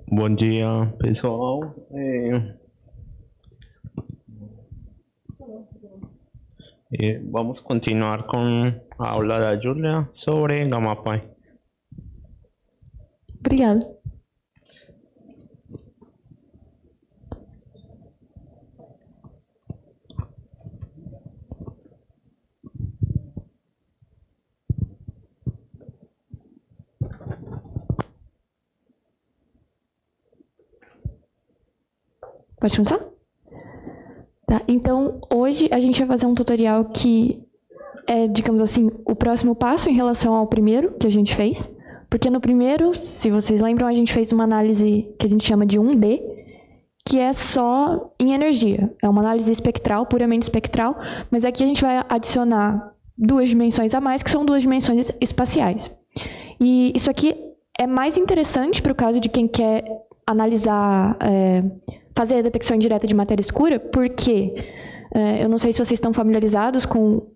Bom dia, pessoal. Vamos continuar com a aula da Júlia sobre GammaPy. Obrigada. Pode começar? Tá, então, hoje a gente vai fazer um tutorial que é, digamos assim, o próximo passo em relação ao primeiro que a gente fez. Porque no primeiro, se vocês lembram, a gente fez uma análise que a gente chama de 1D, que é só em energia. É uma análise espectral, puramente espectral, mas aqui a gente vai adicionar 2 dimensões a mais, que são 2 dimensões espaciais. E isso aqui é mais interessante para o caso de quem quer analisar, fazer a detecção indireta de matéria escura, porque eu não sei se vocês estão familiarizados com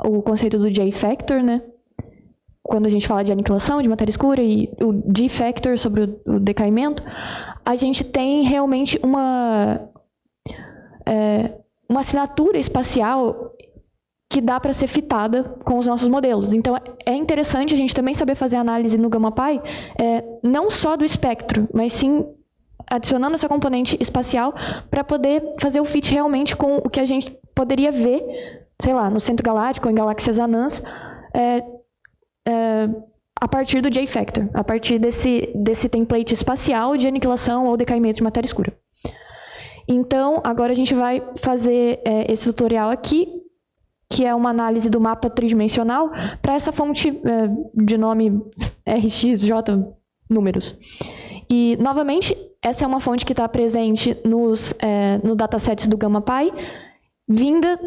o conceito do J-factor, né? Quando a gente fala de aniquilação de matéria escura e o G-factor sobre o decaimento, a gente tem realmente uma assinatura espacial que dá para ser fitada com os nossos modelos. Então, é interessante a gente também saber fazer análise no GammaPy, não só do espectro, mas sim adicionando essa componente espacial para poder fazer o fit realmente com o que a gente poderia ver, sei lá, no centro galáctico ou em galáxias anãs, a partir do J-factor, a partir desse template espacial de aniquilação ou decaimento de matéria escura. Então, agora a gente vai fazer esse tutorial aqui, que é uma análise do mapa tridimensional para essa fonte de nome RxJ números. E, novamente, essa é uma fonte que está presente no datasets do GammaPy, vinda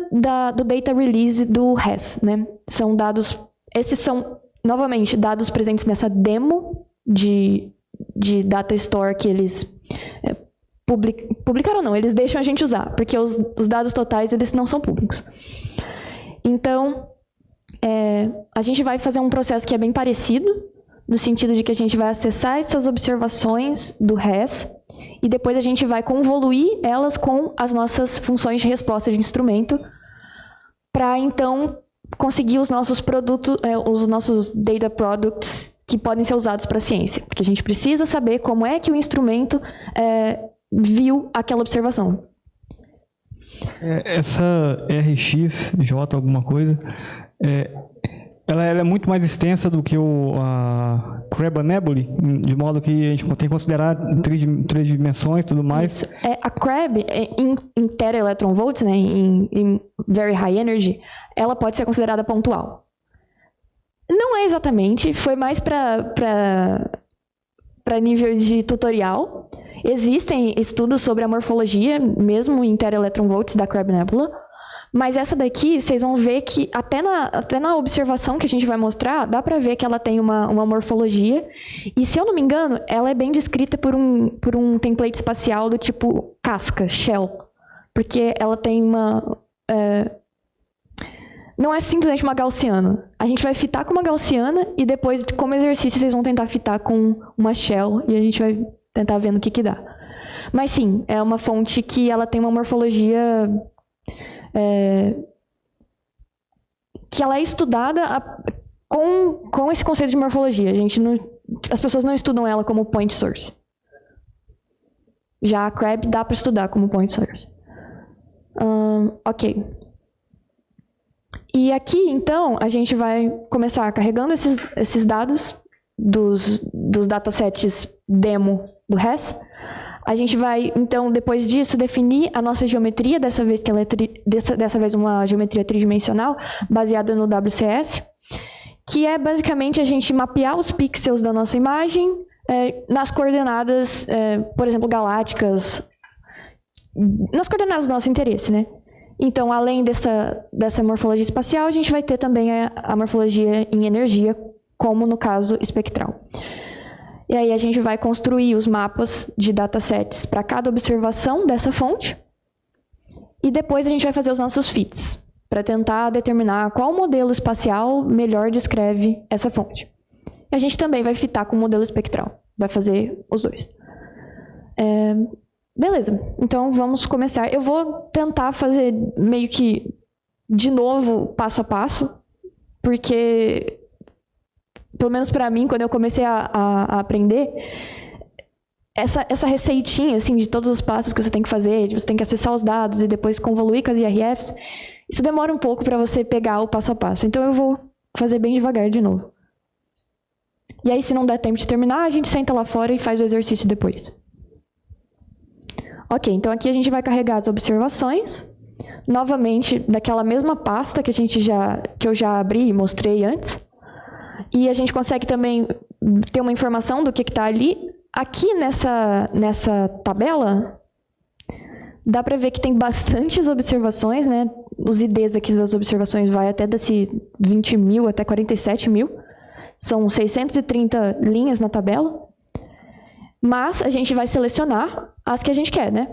do data release do RES, né? São dados, esses são, novamente, dados presentes nessa demo de data store que eles publicaram, não, eles deixam a gente usar, porque os dados totais, eles não são públicos. Então, a gente vai fazer um processo que é bem parecido, no sentido de que a gente vai acessar essas observações do RES e depois a gente vai convoluir elas com as nossas funções de resposta de instrumento para, então, conseguir os nossos produtos, os nossos data products que podem ser usados para a ciência. Porque a gente precisa saber como é que o instrumento viu aquela observação. Essa RxJ alguma coisa, ela é muito mais extensa do que a Crab Nebulae, de modo que a gente tem que considerar três dimensões e tudo mais. Isso. A Crab, em tera-electron-volts, né, em very high energy, ela pode ser considerada pontual. Não é exatamente, foi mais para nível de tutorial. Existem estudos sobre a morfologia, mesmo em tera-electron-volts da Crab Nebula, mas essa daqui, vocês vão ver que até na observação que a gente vai mostrar, dá para ver que ela tem uma morfologia. E, se eu não me engano, ela é bem descrita por um template espacial do tipo casca, shell. Porque ela tem uma... não é simplesmente uma gaussiana. A gente vai fitar com uma gaussiana e depois, como exercício, vocês vão tentar fitar com uma shell e a gente vai tentar ver no que dá. Mas, sim, é uma fonte que ela tem uma morfologia... que ela é estudada com esse conceito de morfologia. As pessoas não estudam ela como point source. Já a Crab dá para estudar como point source. Ok. E aqui, então, a gente vai começar carregando esses dados dos datasets demo do RES. A gente vai, então, depois disso, definir a nossa geometria, dessa vez que ela é dessa vez uma geometria tridimensional, baseada no WCS, que é basicamente a gente mapear os pixels da nossa imagem nas coordenadas, por exemplo, galácticas, nas coordenadas do nosso interesse, né? Então, além dessa morfologia espacial, a gente vai ter também a morfologia em energia, como no caso espectral. E aí a gente vai construir os mapas de datasets para cada observação dessa fonte. E depois a gente vai fazer os nossos fits, para tentar determinar qual modelo espacial melhor descreve essa fonte. A gente também vai fitar com o modelo espectral. Vai fazer os dois. Beleza, então vamos começar. Eu vou tentar fazer meio que de novo, passo a passo, porque, pelo menos para mim, quando eu comecei a aprender, essa receitinha assim, de todos os passos que você tem que fazer, de você tem que acessar os dados e depois convoluir com as IRFs, isso demora um pouco para você pegar o passo a passo. Então eu vou fazer bem devagar de novo. E aí, se não der tempo de terminar, a gente senta lá fora e faz o exercício depois. Ok, então aqui a gente vai carregar as observações, novamente daquela mesma pasta que eu já abri e mostrei antes. E a gente consegue também ter uma informação do que está ali. Aqui nessa tabela, dá para ver que tem bastantes observações, né? Os IDs aqui das observações vai até desse 20 mil até 47 mil. São 630 linhas na tabela. Mas a gente vai selecionar as que a gente quer, né?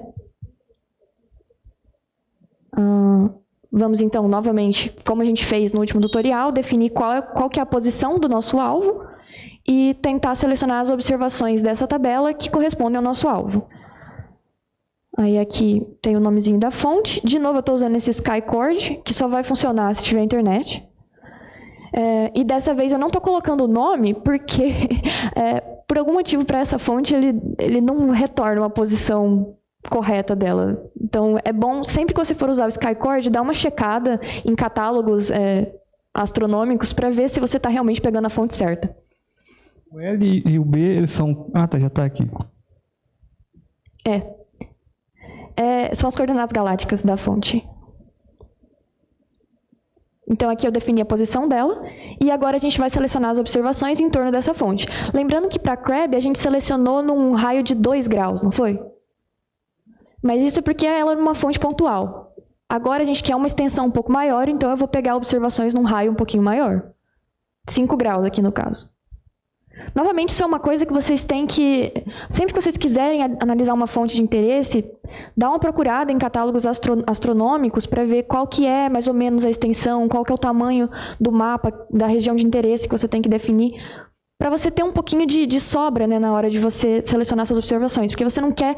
Vamos então, novamente, como a gente fez no último tutorial, definir qual que é a posição do nosso alvo e tentar selecionar as observações dessa tabela que correspondem ao nosso alvo. Aí aqui tem o nomezinho da fonte. De novo, eu estou usando esse SkyCoord, que só vai funcionar se tiver internet. E dessa vez eu não estou colocando o nome porque, por algum motivo, para essa fonte, ele não retorna uma posição correta dela. Então, é bom, sempre que você for usar o SkyCoord, dar uma checada em catálogos astronômicos para ver se você está realmente pegando a fonte certa. O L e o B, eles são... Ah, tá, já está aqui. São as coordenadas galácticas da fonte. Então, aqui eu defini a posição dela, e agora a gente vai selecionar as observações em torno dessa fonte. Lembrando que para a CRAB, a gente selecionou num raio de 2 graus, não foi? Mas isso porque ela é uma fonte pontual. Agora a gente quer uma extensão um pouco maior, então eu vou pegar observações num raio um pouquinho maior. 5 graus aqui no caso. Novamente, isso é uma coisa que vocês têm que... Sempre que vocês quiserem analisar uma fonte de interesse, dá uma procurada em catálogos astronômicos para ver qual que é, mais ou menos, a extensão, qual que é o tamanho do mapa, da região de interesse que você tem que definir, para você ter um pouquinho de sobra, né, na hora de você selecionar suas observações, porque você não quer,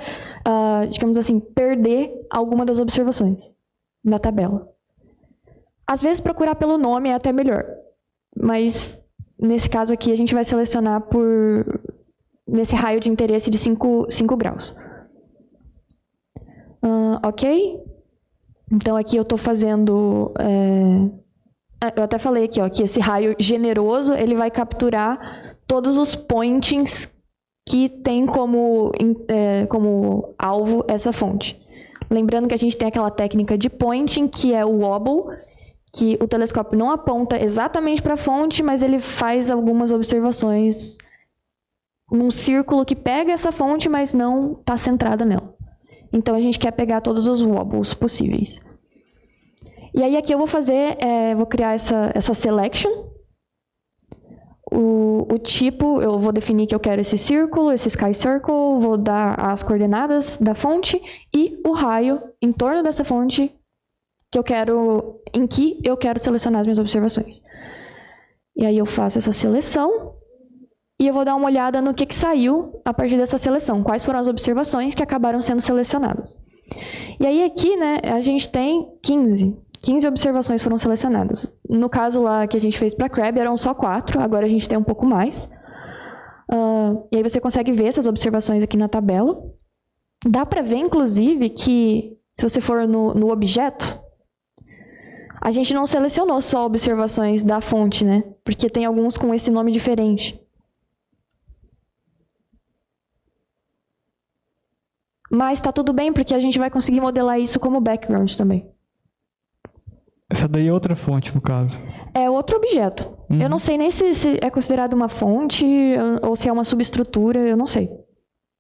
digamos assim, perder alguma das observações da tabela. Às vezes, procurar pelo nome é até melhor, mas... Nesse caso aqui, a gente vai selecionar nesse raio de interesse de 5 graus. Ok? Então, aqui eu estou fazendo... eu até falei aqui, ó, que esse raio generoso, ele vai capturar todos os pointings que tem como alvo essa fonte. Lembrando que a gente tem aquela técnica de pointing, que é o wobble, que o telescópio não aponta exatamente para a fonte, mas ele faz algumas observações num círculo que pega essa fonte, mas não está centrada nela. Então, a gente quer pegar todos os wobbles possíveis. E aí, aqui eu vou vou criar essa selection. O tipo, eu vou definir que eu quero esse círculo, esse sky circle, vou dar as coordenadas da fonte e o raio em torno dessa fonte em que eu quero selecionar as minhas observações. E aí eu faço essa seleção e eu vou dar uma olhada no que saiu a partir dessa seleção, quais foram as observações que acabaram sendo selecionadas. E aí aqui, né, a gente tem 15 observações foram selecionadas. No caso lá que a gente fez para a CRAB, eram só 4, agora a gente tem um pouco mais. E aí você consegue ver essas observações aqui na tabela. Dá para ver, inclusive, que se você for no objeto, a gente não selecionou só observações da fonte, né? Porque tem alguns com esse nome diferente. Mas está tudo bem, porque a gente vai conseguir modelar isso como background também. Essa daí é outra fonte, no caso. É outro objeto. Eu não sei nem se é considerado uma fonte ou se é uma subestrutura, eu não sei.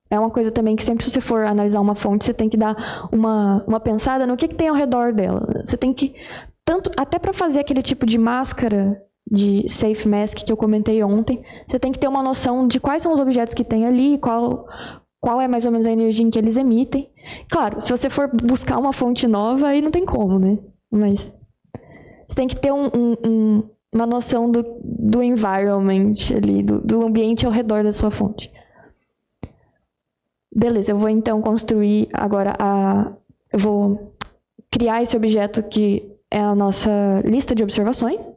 É uma coisa também que sempre que você for analisar uma fonte, você tem que dar uma pensada no que tem ao redor dela. Você tem que... até para fazer aquele tipo de máscara de safe mask que eu comentei ontem, você tem que ter uma noção de quais são os objetos que tem ali, qual é mais ou menos a energia em que eles emitem. Claro, se você for buscar uma fonte nova, aí não tem como, né? Mas você tem que ter uma noção do environment ali, do ambiente ao redor da sua fonte. Beleza, eu vou então construir agora eu vou criar esse objeto que é a nossa lista de observações.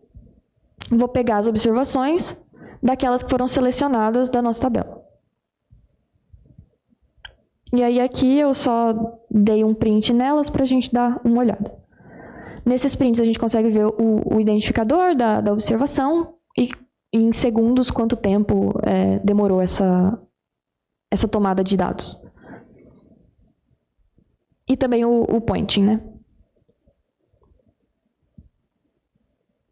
Vou pegar as observações daquelas que foram selecionadas da nossa tabela. E aí aqui eu só dei um print nelas para a gente dar uma olhada. Nesses prints a gente consegue ver o identificador da observação e em segundos quanto tempo demorou essa tomada de dados. E também o pointing, né?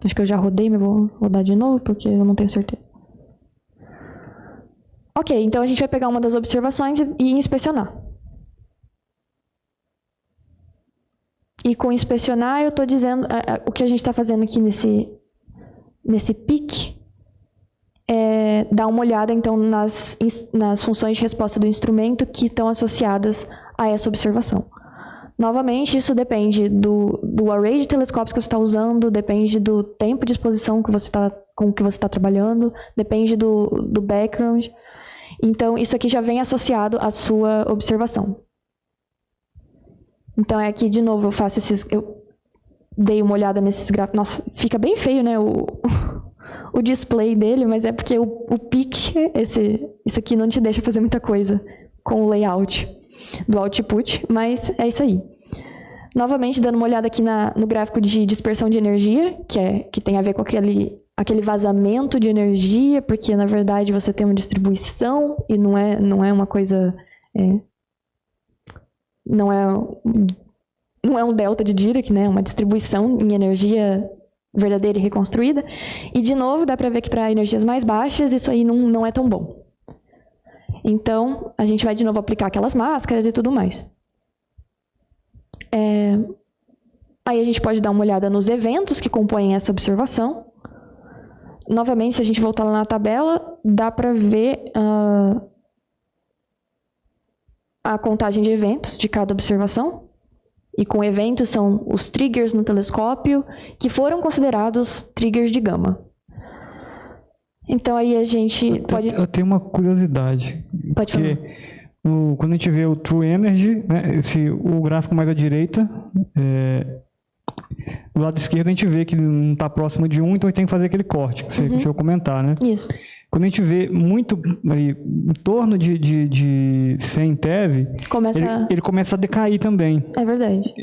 Acho que eu já rodei, mas vou rodar de novo porque eu não tenho certeza. Ok, então a gente vai pegar uma das observações e inspecionar. E com inspecionar eu estou dizendo, o que a gente está fazendo aqui nesse pick é dar uma olhada então nas funções de resposta do instrumento que estão associadas a essa observação. Novamente, isso depende do array de telescópios que você está usando, depende do tempo de exposição com que você está trabalhando, depende do background. Então, isso aqui já vem associado à sua observação. Então, aqui, de novo, eu dei uma olhada nesses gráficos. Nossa, fica bem feio, né, o display dele, mas é porque o pick, isso aqui não te deixa fazer muita coisa com o layout do output, mas é isso aí. Novamente, dando uma olhada aqui no gráfico de dispersão de energia, que tem a ver com aquele vazamento de energia, porque, na verdade, você tem uma distribuição e não é uma coisa... Não é um delta de Dirac, né? É uma distribuição em energia verdadeira e reconstruída. E, de novo, dá para ver que para energias mais baixas, isso aí não é tão bom. Então, a gente vai de novo aplicar aquelas máscaras e tudo mais. Aí a gente pode dar uma olhada nos eventos que compõem essa observação. Novamente, se a gente voltar lá na tabela, dá para ver a contagem de eventos de cada observação. E com eventos são os triggers no telescópio, que foram considerados triggers de gama. Então aí a gente pode... Eu tenho uma curiosidade. Pode falar. Quando a gente vê o True Energy, né, o gráfico mais à direita, do lado esquerdo a gente vê que não está próximo de 1, então a gente tem que fazer aquele corte que você deixou eu comentar, né? Isso. Quando a gente vê muito aí, em torno de 100 TeV, ele começa a decair também. É verdade.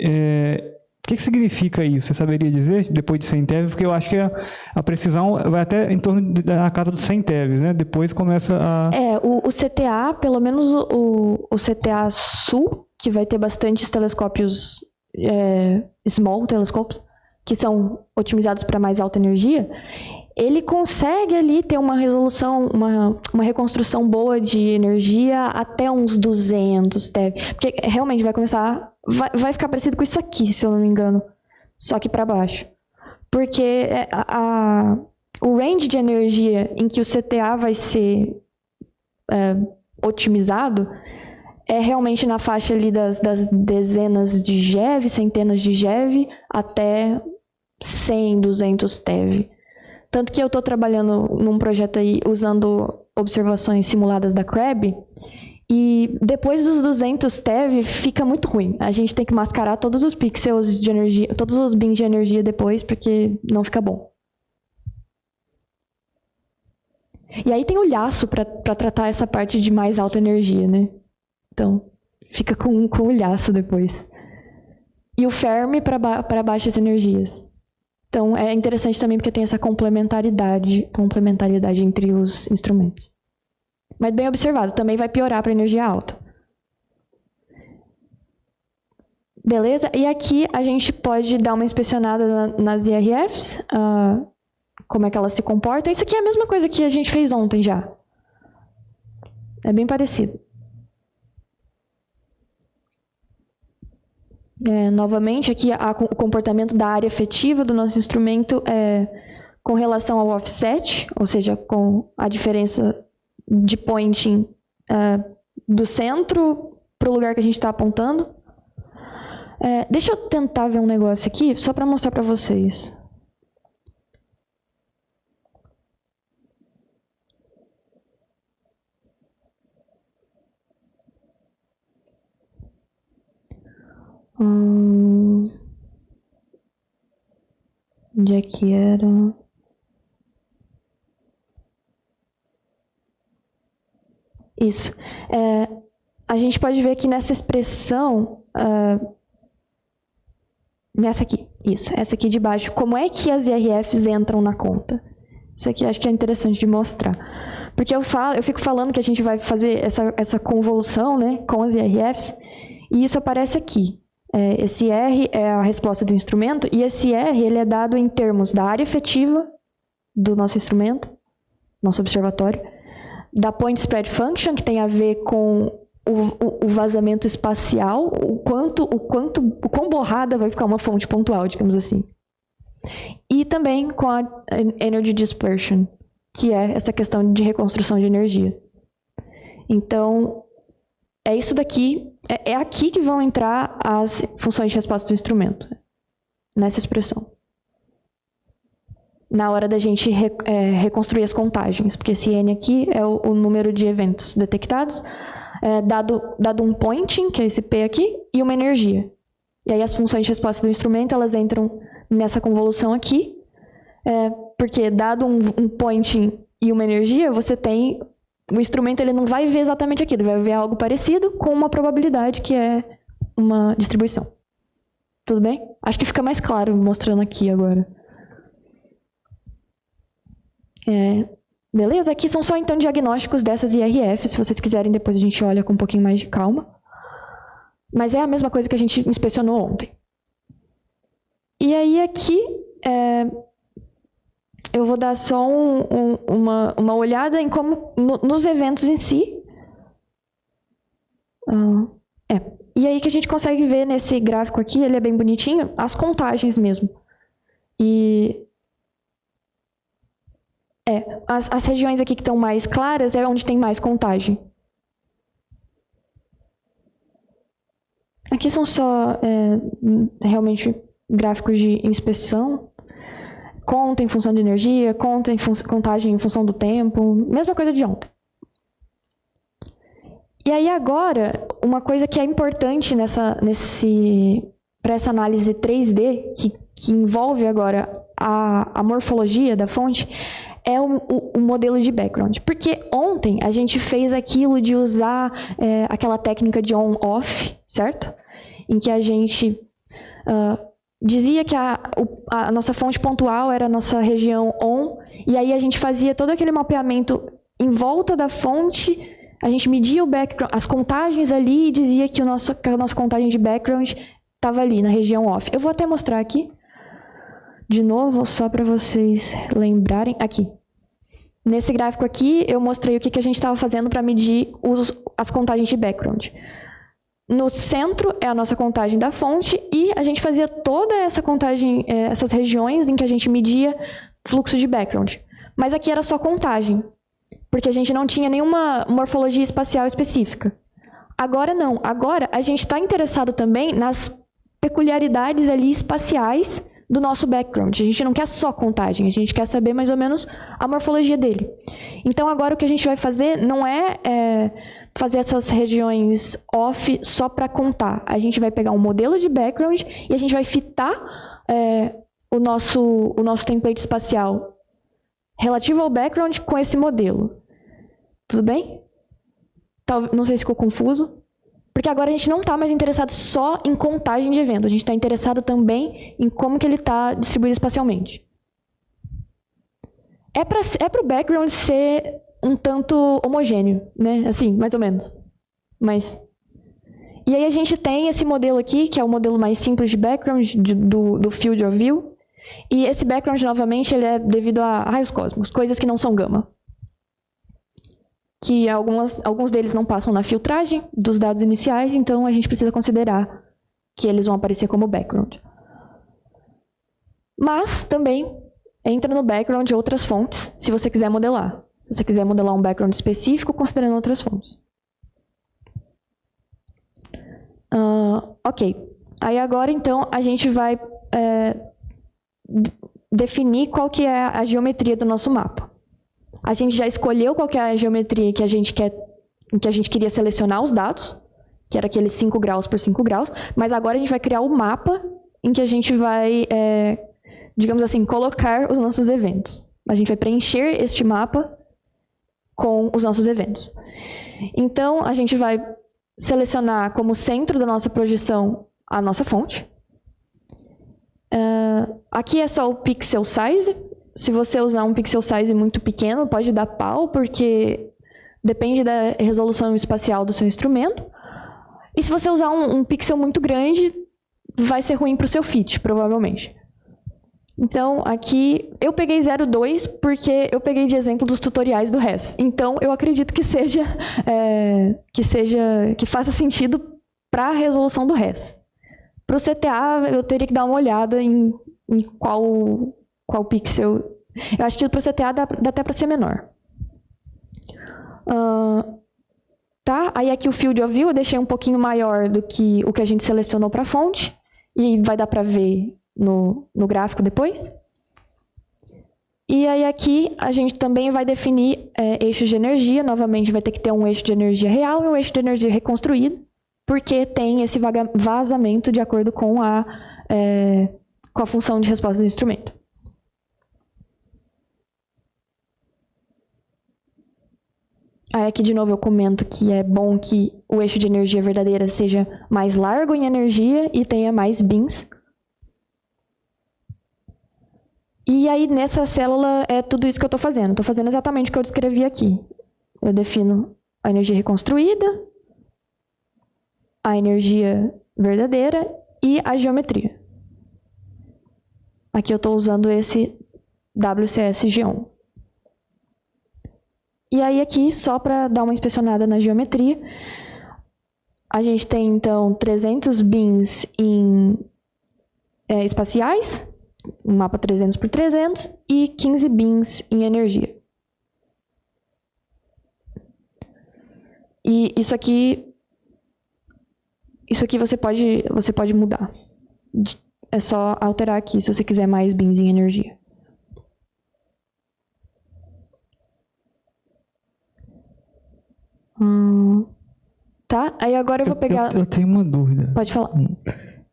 O que significa isso? Você saberia dizer, depois de 100 TeV? Porque eu acho que a precisão vai até em torno da casa dos 100 TeV, né? Depois começa a... O CTA, pelo menos o CTA Sul, que vai ter bastantes telescópios, small telescopes, que são otimizados para mais alta energia, ele consegue ali ter uma resolução, uma reconstrução boa de energia até uns 200 TeV. Porque realmente vai começar... Vai ficar parecido com isso aqui, se eu não me engano. Só que para baixo. Porque o range de energia em que o CTA vai ser otimizado é realmente na faixa ali das dezenas de GeV, centenas de GeV, até 100, 200 TeV. Tanto que eu estou trabalhando num projeto aí usando observações simuladas da CRAB, e depois dos 200 TeV fica muito ruim. A gente tem que mascarar todos os pixels de energia, todos os bins de energia depois, porque não fica bom. E aí tem o laço para tratar essa parte de mais alta energia, né? Então, fica com o laço depois. E o Fermi para baixas energias. Então, é interessante também porque tem essa complementaridade entre os instrumentos. Mas bem observado, também vai piorar para energia alta. Beleza? E aqui a gente pode dar uma inspecionada nas IRFs, como é que elas se comportam. Isso aqui é a mesma coisa que a gente fez ontem já. É bem parecido. Novamente, aqui o comportamento da área efetiva do nosso instrumento é com relação ao offset, ou seja, com a diferença de pointing do centro para o lugar que a gente está apontando. Deixa eu tentar ver um negócio aqui, só para mostrar para vocês. Onde é que era? Isso. A gente pode ver que nessa expressão, nessa aqui, isso, essa aqui de baixo, como é que as IRFs entram na conta? Isso aqui acho que é interessante de mostrar. Porque eu fico falando que a gente vai fazer essa convolução, né, com as IRFs, e isso aparece aqui. Esse R é a resposta do instrumento, e esse R ele é dado em termos da área efetiva do nosso instrumento, nosso observatório, da point spread function, que tem a ver com o vazamento espacial, o quão borrada vai ficar uma fonte pontual, digamos assim. E também com a energy dispersion, que é essa questão de reconstrução de energia. Então, é isso daqui, é aqui que vão entrar as funções de resposta do instrumento, nessa expressão. Na hora da gente reconstruir as contagens, porque esse N aqui é o número de eventos detectados, dado um pointing, que é esse P aqui, e uma energia. E aí as funções de resposta do instrumento, elas entram nessa convolução aqui, porque dado um pointing e uma energia, você tem... O instrumento ele não vai ver exatamente aquilo, ele vai ver algo parecido com uma probabilidade que é uma distribuição. Tudo bem? Acho que fica mais claro mostrando aqui agora. Beleza? Aqui são só então diagnósticos dessas IRFs. Se vocês quiserem, depois a gente olha com um pouquinho mais de calma. Mas é a mesma coisa que a gente inspecionou ontem. E aí aqui... eu vou dar só uma olhada em como, nos eventos em si. E aí que a gente consegue ver nesse gráfico aqui, ele é bem bonitinho, as contagens mesmo. E as regiões aqui que estão mais claras é onde tem mais contagem. Aqui são só realmente gráficos de inspeção. Conta em função de energia, contagem em função do tempo, mesma coisa de ontem. E aí agora, uma coisa que é importante para essa análise 3D, que envolve agora a morfologia da fonte, é o modelo de background. Porque ontem a gente fez aquilo de usar aquela técnica de on-off, certo? Em que a gente... dizia que a nossa fonte pontual era a nossa região on, e aí a gente fazia todo aquele mapeamento em volta da fonte, a gente media o background, as contagens ali, e dizia que a nossa contagem de background estava ali, na região off. Eu vou até mostrar aqui, de novo, só para vocês lembrarem. Aqui. Nesse gráfico aqui, eu mostrei o que a gente estava fazendo para medir as contagens de background. No centro é a nossa contagem da fonte e a gente fazia toda essa contagem, essas regiões em que a gente media fluxo de background. Mas aqui era só contagem, porque a gente não tinha nenhuma morfologia espacial específica. Agora não, agora a gente está interessado também nas peculiaridades ali espaciais do nosso background. A gente não quer só contagem, a gente quer saber mais ou menos a morfologia dele. Então agora o que a gente vai fazer não é fazer essas regiões off só para contar. A gente vai pegar um modelo de background e a gente vai fitar o nosso template espacial relativo ao background com esse modelo. Tudo bem? Não sei se ficou confuso. Porque agora a gente não está mais interessado só em contagem de evento. A gente está interessado também em como que ele está distribuído espacialmente. É para o background ser um tanto homogêneo, né? Assim, mais ou menos. E aí a gente tem esse modelo aqui, que é o modelo mais simples de background do field of view. E esse background, novamente, ele é devido a raios cósmicos, coisas que não são gama. Que alguns deles não passam na filtragem dos dados iniciais, então a gente precisa considerar que eles vão aparecer como background. Mas também entra no background outras fontes, se você quiser modelar. Se você quiser modelar um background específico, considerando outras fontes. Ok. Aí agora, então, a gente vai definir qual que é a geometria do nosso mapa. A gente já escolheu qual que é a geometria que a gente queria selecionar os dados, que era aqueles 5 graus por 5 graus, mas agora a gente vai criar o mapa em que a gente vai, digamos assim, colocar os nossos eventos. A gente vai preencher este mapa com os nossos eventos. Então, a gente vai selecionar como centro da nossa projeção a nossa fonte. Aqui é só o pixel size. Se você usar um pixel size muito pequeno, pode dar pau, porque depende da resolução espacial do seu instrumento. E se você usar um pixel muito grande, vai ser ruim para o seu fit, provavelmente. Então, aqui, eu peguei 0,2 porque eu peguei de exemplo dos tutoriais do RES. Então, eu acredito que que faça sentido para a resolução do RES. Para o CTA, eu teria que dar uma olhada em qual pixel. Eu acho que para o CTA dá até para ser menor. Tá? Aí aqui o Field of View eu deixei um pouquinho maior do que o que a gente selecionou para a fonte. E vai dar para ver no gráfico depois. E aí aqui a gente também vai definir eixos de energia. Novamente vai ter que ter um eixo de energia real e um eixo de energia reconstruído, porque tem esse vazamento de acordo com a função de resposta do instrumento. Aí aqui de novo eu comento que é bom que o eixo de energia verdadeira seja mais largo em energia e tenha mais bins. E aí nessa célula é tudo isso que eu estou fazendo. Estou fazendo exatamente o que eu descrevi aqui. Eu defino a energia reconstruída, a energia verdadeira e a geometria. Aqui eu estou usando esse WCS-Geom. E aí aqui, só para dar uma inspecionada na geometria, a gente tem então 300 bins espaciais, um mapa 300 por 300, e 15 bins em energia. E isso aqui você pode mudar. É só alterar aqui se você quiser mais bins em energia. Tá? Aí agora eu vou pegar... Eu tenho uma dúvida. Pode falar.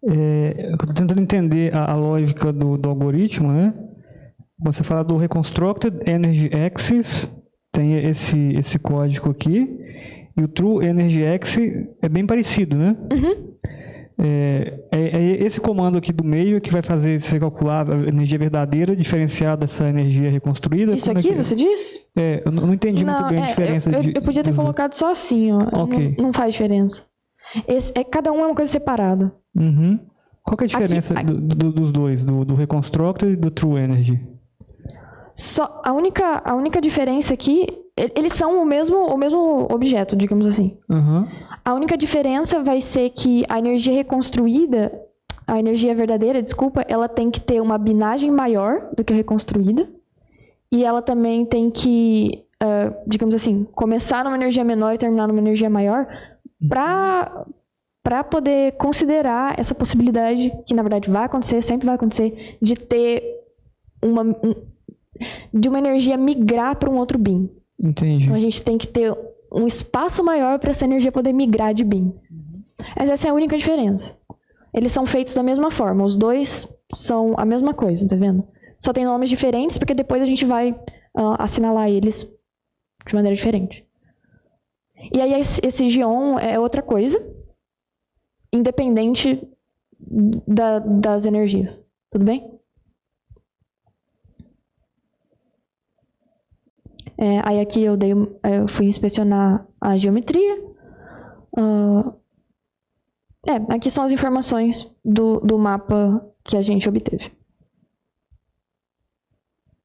Eu estou tentando entender a lógica do algoritmo, né? Você fala do Reconstructed Energy Axis, tem esse código aqui, e o True Energy Axis é bem parecido, né? Uhum. Esse comando aqui do meio que vai fazer você calcular a energia verdadeira diferenciada dessa energia reconstruída. Isso aqui, você disse? Eu não entendi muito bem a diferença. Eu podia ter colocado só assim, ó. Okay. Não faz diferença. Cada um é uma coisa separada. Uhum. Qual que é a diferença dos dois, do Reconstructed e do True Energy? A única diferença aqui, eles são o mesmo objeto, digamos assim. Uhum. A única diferença vai ser que a energia reconstruída, a energia verdadeira, desculpa, ela tem que ter uma binagem maior do que a reconstruída. E ela também tem que, digamos assim, começar numa energia menor e terminar numa energia maior para poder considerar essa possibilidade, que na verdade vai acontecer, sempre vai acontecer, de ter de uma energia migrar para um outro bin. Entendi. Então a gente tem que ter um espaço maior para essa energia poder migrar de bin. Mas essa é a única diferença. Eles são feitos da mesma forma. Os dois são a mesma coisa, tá vendo? Só tem nomes diferentes porque depois a gente vai assinalar eles de maneira diferente. E aí esse Geom é outra coisa, independente das energias. Tudo bem? Aí aqui eu fui inspecionar a geometria. Aqui são as informações do mapa que a gente obteve.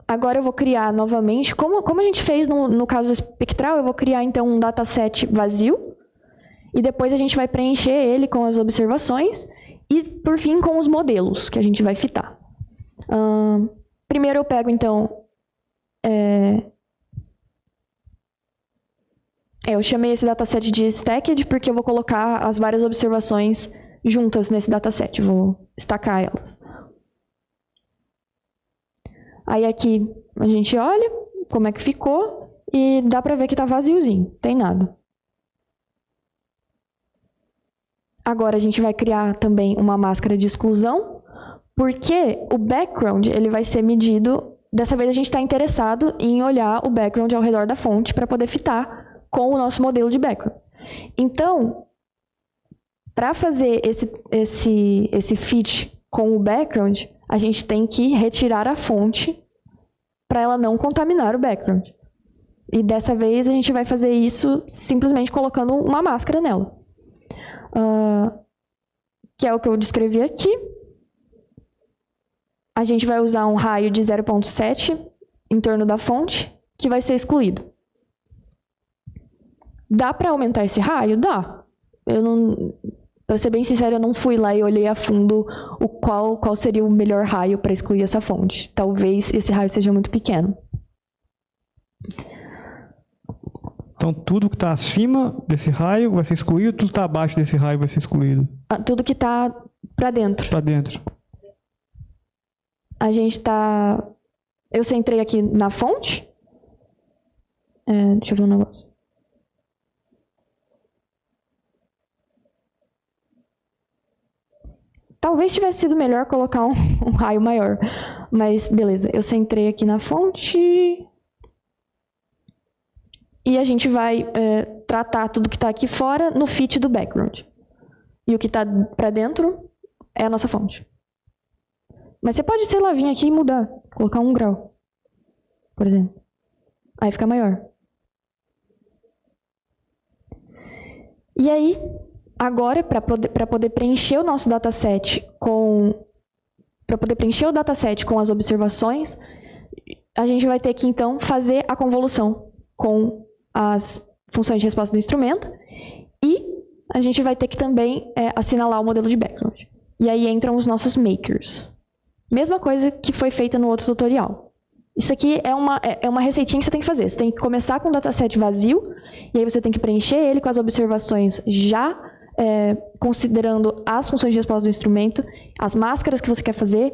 Agora eu vou criar novamente, como a gente fez no caso espectral, eu vou criar então um dataset vazio. E depois a gente vai preencher ele com as observações. E por fim com os modelos que a gente vai fitar. Primeiro eu pego então... eu chamei esse dataset de stacked porque eu vou colocar as várias observações juntas nesse dataset. Vou estacar elas. Aí aqui a gente olha como é que ficou e dá pra ver que tá vaziozinho, não tem nada. agora a gente vai criar também uma máscara de exclusão, porque o background ele vai ser medido. Dessa vez a gente está interessado em olhar o background ao redor da fonte para poder fitar com o nosso modelo de background. Então, para fazer esse fit com o background, a gente tem que retirar a fonte para ela não contaminar o background. E dessa vez a gente vai fazer isso simplesmente colocando uma máscara nela. Que é o que eu descrevi aqui. A gente vai usar um raio de 0,7 em torno da fonte, que vai ser excluído. Dá para aumentar esse raio? Dá. Para ser bem sincero, eu não fui lá e olhei a fundo qual seria o melhor raio para excluir essa fonte. Talvez esse raio seja muito pequeno. Então, tudo que está acima desse raio vai ser excluído, tudo que está abaixo desse raio vai ser excluído? Tudo que está para dentro. Para dentro. A gente está... Eu centrei aqui na fonte. Deixa eu ver um negócio. Talvez tivesse sido melhor colocar um raio maior. Mas, beleza. Eu centrei aqui na fonte. E a gente vai tratar tudo que está aqui fora no fit do background. E o que está para dentro é a nossa fonte. Mas você pode, sei lá, vir aqui e mudar. Colocar 1 grau, por exemplo. Aí fica maior. E aí, agora, para poder preencher o nosso dataset para poder preencher o dataset com as observações, a gente vai ter que, então, fazer a convolução com as funções de resposta do instrumento e a gente vai ter que também assinalar o modelo de background. E aí entram os nossos makers. Mesma coisa que foi feita no outro tutorial. Isso aqui é uma receitinha que você tem que fazer. Você tem que começar com o dataset vazio, e aí você tem que preencher ele com as observações já considerando as funções de resposta do instrumento, as máscaras que você quer fazer,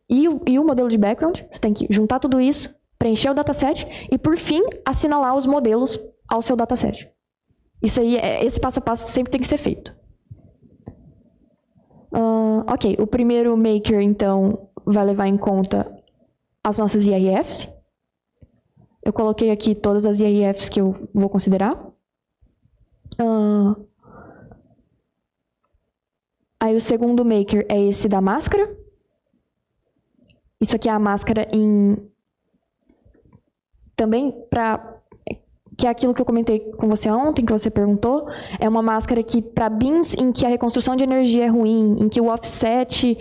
e o modelo de background. Você tem que juntar tudo isso, preencher o dataset, e por fim, assinalar os modelos ao seu dataset. Isso aí, esse passo a passo sempre tem que ser feito. Ok, o primeiro maker, então, vai levar em conta as nossas IRFs. Eu coloquei aqui todas as IRFs que eu vou considerar. Aí o segundo maker é esse da máscara. Isso aqui é a máscara também que é aquilo que eu comentei com você ontem, que você perguntou, é uma máscara que, para bins em que a reconstrução de energia é ruim, em que o offset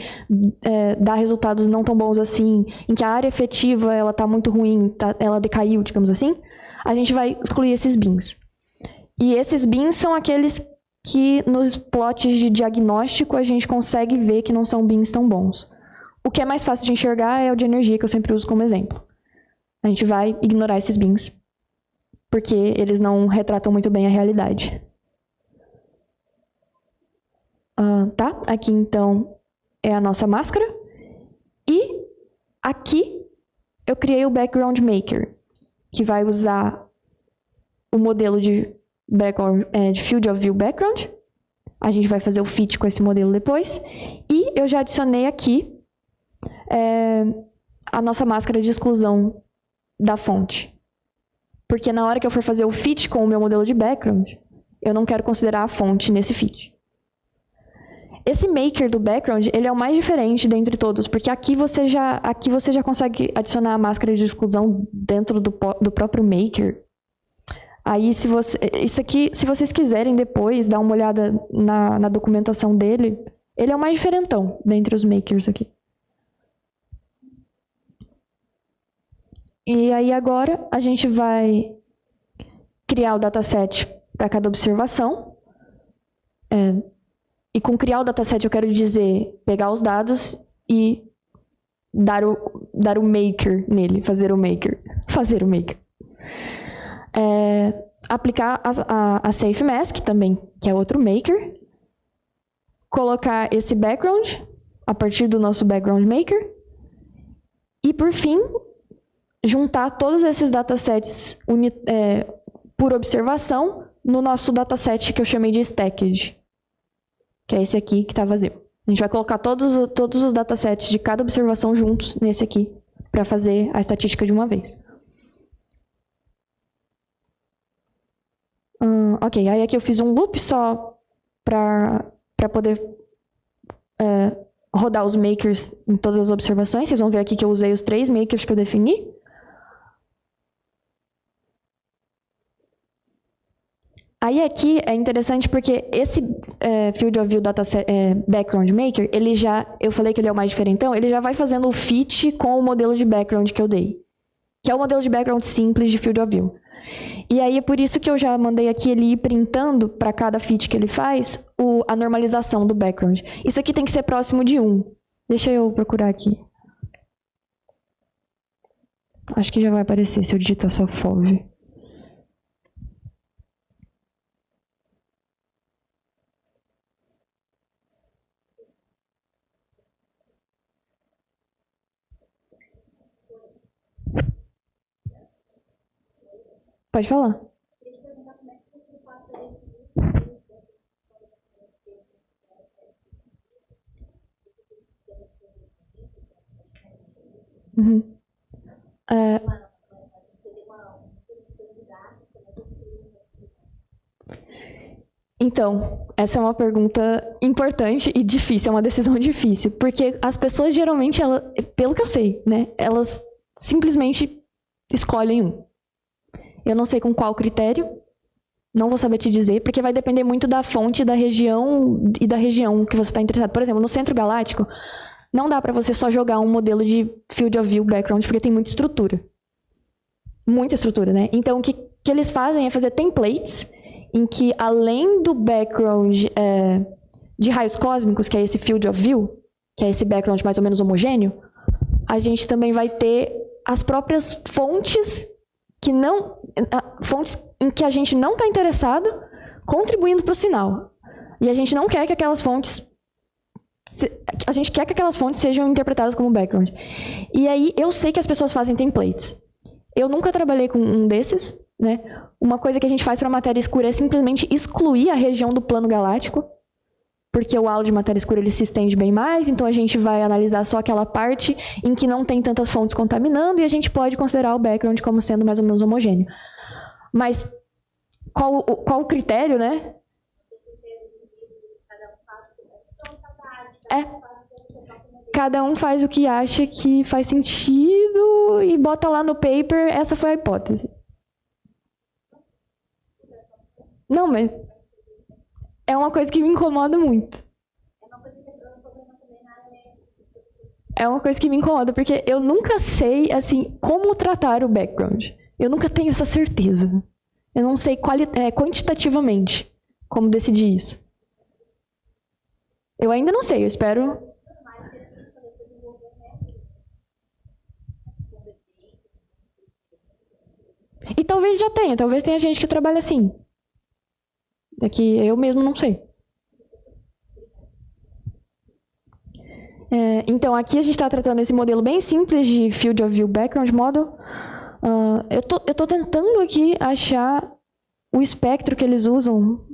dá resultados não tão bons assim, em que a área efetiva está muito ruim, ela decaiu, digamos assim, a gente vai excluir esses bins. E esses bins são aqueles que nos plots de diagnóstico a gente consegue ver que não são bins tão bons. O que é mais fácil de enxergar é o de energia, que eu sempre uso como exemplo. A gente vai ignorar esses bins, porque eles não retratam muito bem a realidade. Tá? Aqui, então, é a nossa máscara. E aqui eu criei o Background Maker, que vai usar o modelo de Field of View Background. A gente vai fazer o fit com esse modelo depois. E eu já adicionei aqui a nossa máscara de exclusão da fonte. Porque na hora que eu for fazer o fit com o meu modelo de background, eu não quero considerar a fonte nesse fit. Esse maker do background, ele é o mais diferente dentre todos, porque aqui você já consegue adicionar a máscara de exclusão dentro do próprio maker. Aí, isso aqui, se vocês quiserem depois dar uma olhada na documentação dele, ele é o mais diferentão dentre os makers aqui. E aí agora a gente vai criar o dataset para cada observação. E com criar o dataset eu quero dizer pegar os dados e dar o maker nele, fazer o maker. Aplicar a Safe Mask também, que é outro maker. Colocar esse background a partir do nosso background maker. E por fim, juntar todos esses datasets por observação no nosso dataset que eu chamei de Stacked. que é esse aqui que está vazio. A gente vai colocar todos os datasets de cada observação juntos nesse aqui, para fazer a estatística de uma vez. Ok, aí aqui eu fiz um loop só para poder rodar os makers em todas as observações. Vocês vão ver aqui que eu usei os 3 makers que eu defini. Aí aqui é interessante porque esse Field of View Dataset, Background Maker, eu falei que ele é o mais diferentão, ele já vai fazendo o fit com o modelo de background que eu dei, que é o modelo de background simples de Field of View. E aí é por isso que eu já mandei aqui ele ir printando para cada fit que ele faz a normalização do background. Isso aqui tem que ser próximo de 1. Deixa eu procurar aqui. Acho que já vai aparecer se eu digitar só FOV. Pode falar. Uhum. Então, essa é uma pergunta importante e difícil, é uma decisão difícil, porque as pessoas geralmente, pelo que eu sei, né, elas simplesmente escolhem um. Eu não sei com qual critério, não vou saber te dizer, porque vai depender muito da fonte, da região e da região que você está interessado. Por exemplo, no Centro Galáctico, não dá para você só jogar um modelo de Field of View Background, porque tem muita estrutura. Muita estrutura, né? Então, o que eles fazem é fazer templates em que, além do background de raios cósmicos, que é esse Field of View, que é esse background mais ou menos homogêneo, a gente também vai ter as próprias fontes fontes em que a gente não está interessado contribuindo para o sinal. E a gente não quer que aquelas fontes a gente quer que aquelas fontes sejam interpretadas como background. E aí eu sei que as pessoas fazem templates. Eu nunca trabalhei com um desses, né? Uma coisa que a gente faz para matéria escura é simplesmente excluir a região do plano galáctico, porque o halo de matéria escura ele se estende bem mais, então a gente vai analisar só aquela parte em que não tem tantas fontes contaminando e a gente pode considerar o background como sendo mais ou menos homogêneo. Mas qual o critério, né? Cada um faz o que acha que faz sentido e bota lá no paper, essa foi a hipótese. Não, mas é uma coisa que me incomoda muito. É uma coisa que me incomoda, porque eu nunca sei, assim, como tratar o background. Eu nunca tenho essa certeza. Eu não sei quantitativamente como decidir isso. Eu ainda não sei, eu espero... E talvez já tenha, talvez tenha gente que trabalha assim. É que eu mesmo não sei. Então, aqui a gente está tratando esse modelo bem simples de Field of View Background Model. Eu tô tentando aqui achar o espectro que eles usam,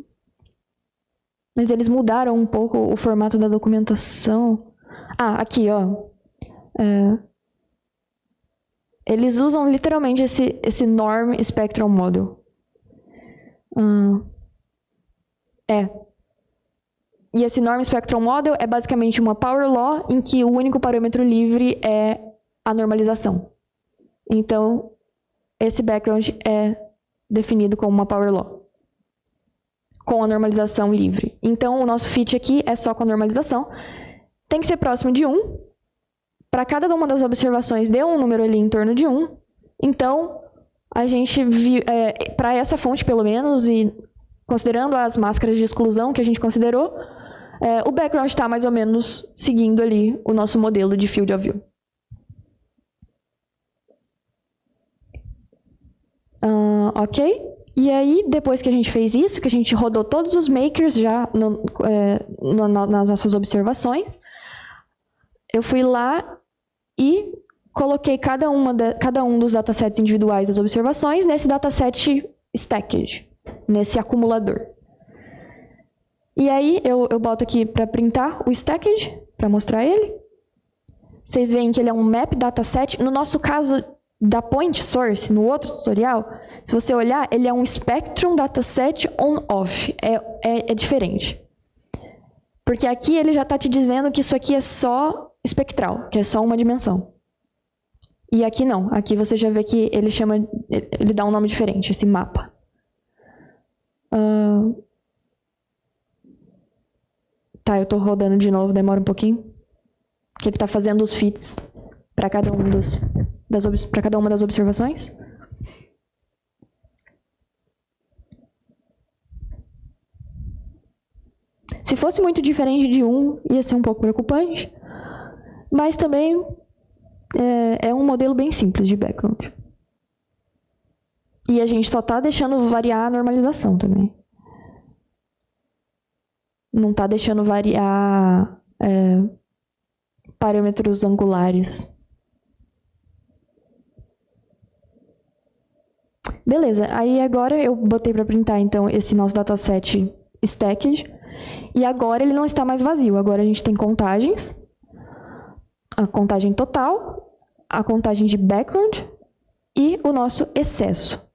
mas eles mudaram um pouco o formato da documentação. Aqui, ó. Eles usam literalmente esse Norm Spectral Model. E esse Norm Spectral Model é basicamente uma Power Law em que o único parâmetro livre é a normalização. Então, esse background é definido como uma Power Law, com a normalização livre. Então, o nosso fit aqui é só com a normalização. Tem que ser próximo de 1. Para cada uma das observações, dê um número ali em torno de 1. Então, a gente para essa fonte, pelo menos, e considerando as máscaras de exclusão que a gente considerou, o background está mais ou menos seguindo ali o nosso modelo de Field of View. Ok? E aí, depois que a gente fez isso, que a gente rodou todos os makers já nas nossas observações, eu fui lá e coloquei cada um dos datasets individuais das observações nesse dataset stacked, nesse acumulador. E aí, eu boto aqui para printar o stacked, para mostrar ele. Vocês veem que ele é um map dataset. No nosso caso da point source, no outro tutorial, se você olhar, ele é um spectrum dataset on-off. É diferente. Porque aqui ele já está te dizendo que isso aqui é só espectral, que é só uma dimensão. E aqui não. Aqui você já vê que ele dá um nome diferente, esse mapa. Tá, eu estou rodando de novo, demora um pouquinho. Porque ele está fazendo os fits para cada uma das observações. Se fosse muito diferente de um, ia ser um pouco preocupante. Mas também é um modelo bem simples de background. E a gente só está deixando variar a normalização também. Não está deixando variar parâmetros angulares. Beleza, aí agora eu botei para printar então esse nosso dataset stacked. E agora ele não está mais vazio. Agora a gente tem contagens. A contagem total, a contagem de background e o nosso excesso.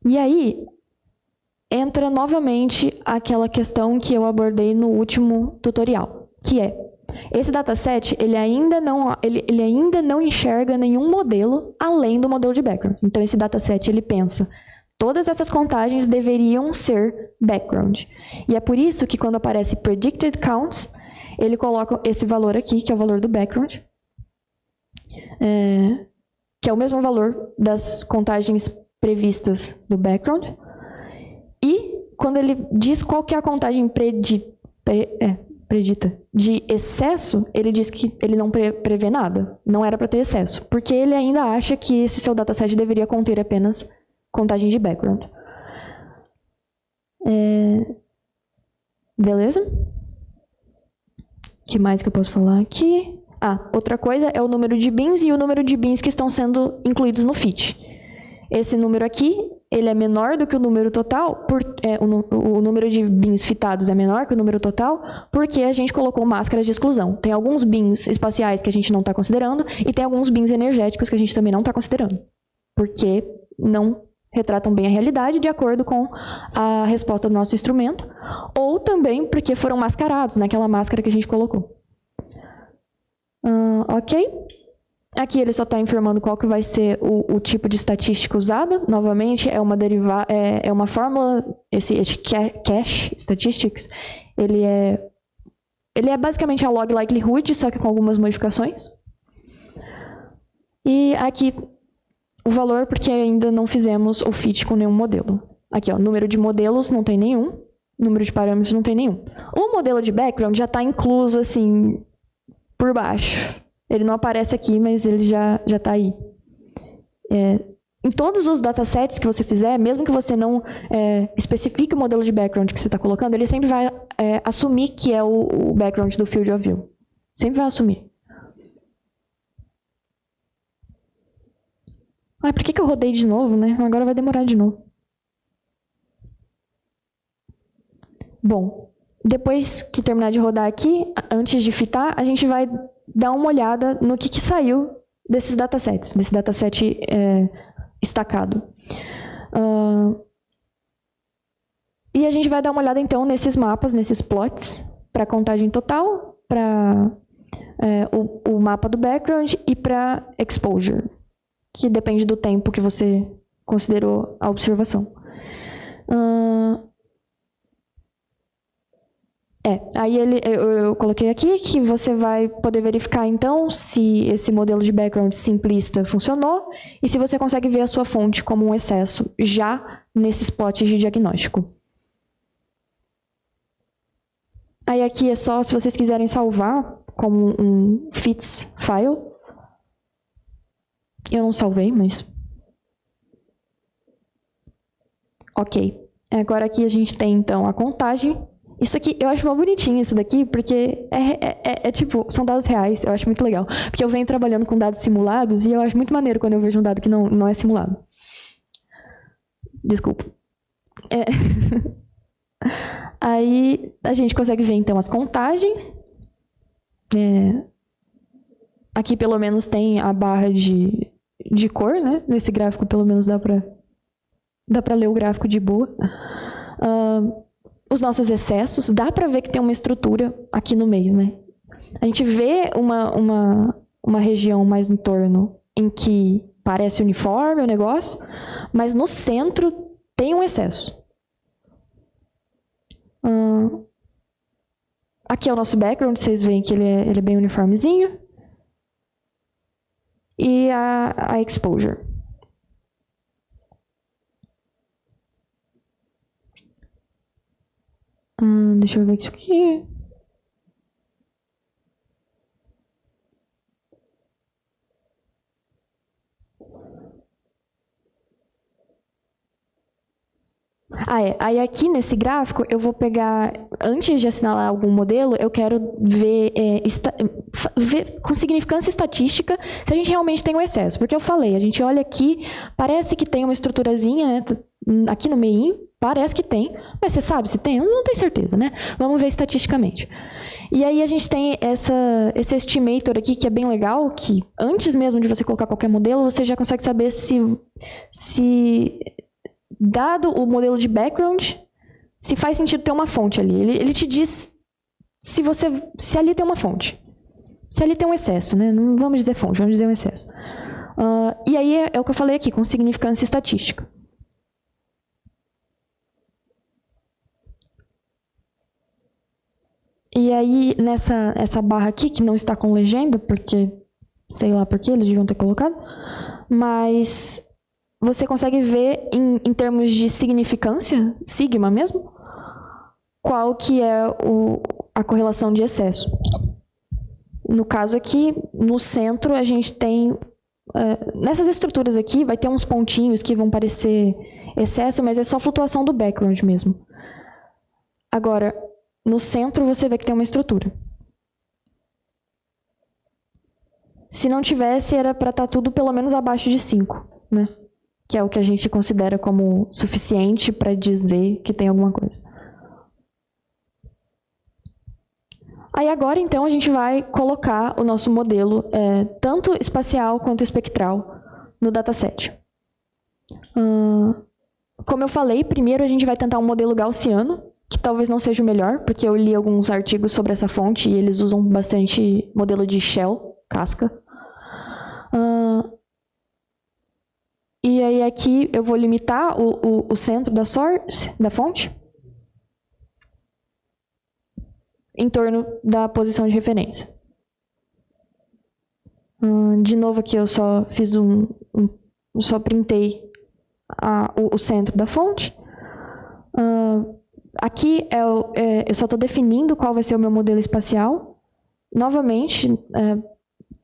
E aí entra novamente aquela questão que eu abordei no último tutorial, que é, esse dataset ele ainda não enxerga nenhum modelo além do modelo de background. Então esse dataset ele pensa, todas essas contagens deveriam ser background. E é por isso que quando aparece predicted counts, ele coloca esse valor aqui, que é o valor do background, que é o mesmo valor das contagens previstas do background. E quando ele diz qual que é a contagem predita de excesso, ele diz que ele não prevê nada. Não era para ter excesso, porque ele ainda acha que esse seu dataset deveria conter apenas contagem de background. Beleza? O que mais que eu posso falar aqui? Outra coisa é o número de bins e o número de bins que estão sendo incluídos no fit. Esse número aqui, ele é menor do que o número total, o número de bins fitados é menor que o número total, porque a gente colocou máscaras de exclusão. Tem alguns bins espaciais que a gente não está considerando, e tem alguns bins energéticos que a gente também não está considerando, porque não retratam bem a realidade de acordo com a resposta do nosso instrumento, ou também porque foram mascarados naquela máscara que a gente colocou. Ok? Aqui ele só está informando qual que vai ser o tipo de estatística usada. Novamente, é uma fórmula, esse cache statistics, ele é basicamente a log likelihood, só que com algumas modificações. E aqui o valor, porque ainda não fizemos o fit com nenhum modelo. Aqui, ó, número de modelos não tem nenhum, número de parâmetros não tem nenhum. O modelo de background já está incluso, assim, por baixo. Ele não aparece aqui, mas ele já está aí. Em todos os datasets que você fizer, mesmo que você não especifique o modelo de background que você está colocando, ele sempre vai assumir que é o background do field of view. Sempre vai assumir. Por que eu rodei de novo, né? Agora vai demorar de novo. Bom, depois que terminar de rodar aqui, antes de fitar, a gente vai dar uma olhada no que saiu desses datasets, desse dataset estacado. E a gente vai dar uma olhada, então, nesses mapas, nesses plots, para contagem total, para o mapa do background e para exposure, que depende do tempo que você considerou a observação. Aí eu coloquei aqui que você vai poder verificar, então, se esse modelo de background simplista funcionou e se você consegue ver a sua fonte como um excesso já nesses plots de diagnóstico. Aí aqui é só se vocês quiserem salvar como um fits file. Eu não salvei, mas... Ok. Agora aqui a gente tem, então, a contagem. Isso aqui, eu acho mó bonitinho isso daqui, porque tipo, são dados reais, eu acho muito legal. Porque eu venho trabalhando com dados simulados e eu acho muito maneiro quando eu vejo um dado que não é simulado. Desculpa. Aí a gente consegue ver, então, as contagens. Aqui, pelo menos, tem a barra de cor, né? Nesse gráfico, pelo menos, dá para ler o gráfico de boa. Os nossos excessos, dá para ver que tem uma estrutura aqui no meio, né? A gente vê uma região mais no torno em que parece uniforme o negócio, mas no centro tem um excesso. Aqui é o nosso background, vocês veem que ele é bem uniformezinho. E a exposure. Deixa eu ver isso aqui. Aí aqui nesse gráfico eu vou pegar, antes de assinalar algum modelo, eu quero ver, ver com significância estatística se a gente realmente tem um excesso. Porque eu falei, a gente olha aqui, parece que tem uma estruturazinha, né, aqui no meio, parece que tem, mas você sabe se tem? Eu não tenho certeza, né? Vamos ver estatisticamente. E aí a gente tem esse estimator aqui, que é bem legal, que antes mesmo de você colocar qualquer modelo, você já consegue saber se dado o modelo de background, se faz sentido ter uma fonte ali. Ele te diz se ali tem uma fonte. Se ali tem um excesso, né? Não vamos dizer fonte, vamos dizer um excesso. E aí é o que eu falei aqui, com significância estatística. E aí, essa barra aqui, que não está com legenda, porque sei lá por que eles deviam ter colocado, mas você consegue ver, em termos de significância, sigma mesmo, qual que é a correlação de excesso. No caso aqui, no centro, a gente tem... nessas estruturas aqui, vai ter uns pontinhos que vão parecer excesso, mas é só flutuação do background mesmo. Agora, no centro, você vê que tem uma estrutura. Se não tivesse, era para estar tudo pelo menos abaixo de 5, né? Que é o que a gente considera como suficiente para dizer que tem alguma coisa. Aí agora, então, a gente vai colocar o nosso modelo, tanto espacial quanto espectral, no dataset. Como eu falei, primeiro a gente vai tentar um modelo gaussiano, que talvez não seja o melhor, porque eu li alguns artigos sobre essa fonte e eles usam bastante modelo de shell, casca. E aí aqui eu vou limitar o centro da source, da fonte, em torno da posição de referência. De novo aqui eu só fiz só printei o centro da fonte. Aqui eu só estou definindo qual vai ser o meu modelo espacial. Novamente,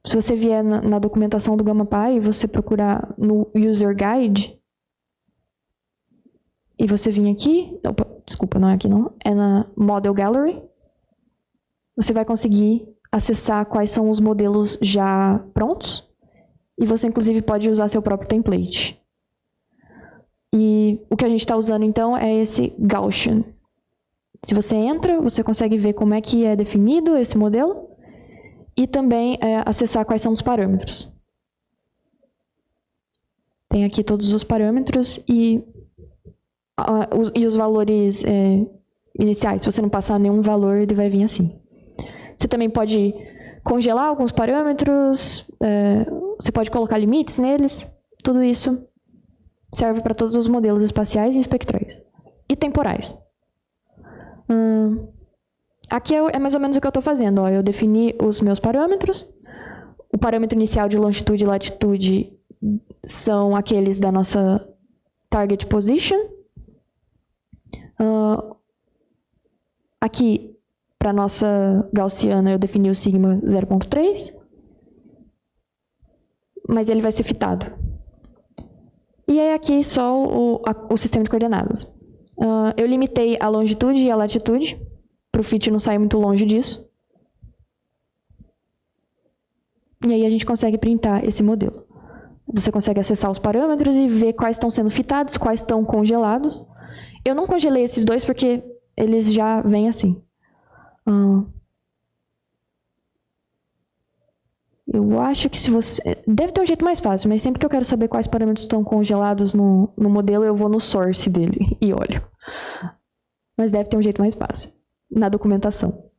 se você vier na documentação do GammaPy e você procurar no User Guide, e você vir aqui, opa, desculpa, não é aqui não, é na Model Gallery, você vai conseguir acessar quais são os modelos já prontos, e você inclusive pode usar seu próprio template. E o que a gente está usando então é esse Gaussian. Se você entra, você consegue ver como é que é definido esse modelo e também acessar quais são os parâmetros. Tem aqui todos os parâmetros e os valores iniciais. Se você não passar nenhum valor, ele vai vir assim. Você também pode congelar alguns parâmetros, você pode colocar limites neles. Tudo isso serve para todos os modelos espaciais e espectrais. E temporais. Aqui é mais ou menos o que eu estou fazendo. Ó. Eu defini os meus parâmetros. O parâmetro inicial de longitude e latitude são aqueles da nossa target position. Aqui, para a nossa gaussiana, eu defini o sigma 0.3. Mas ele vai ser fitado. E aí aqui só o sistema de coordenadas. Eu limitei a longitude e a latitude, para o fit não sair muito longe disso. E aí a gente consegue printar esse modelo. Você consegue acessar os parâmetros e ver quais estão sendo fitados, quais estão congelados. Eu não congelei esses dois porque eles já vêm assim. Eu acho que se você... Deve ter um jeito mais fácil, mas sempre que eu quero saber quais parâmetros estão congelados no modelo, eu vou no source dele e olho. Mas deve ter um jeito mais fácil, na documentação.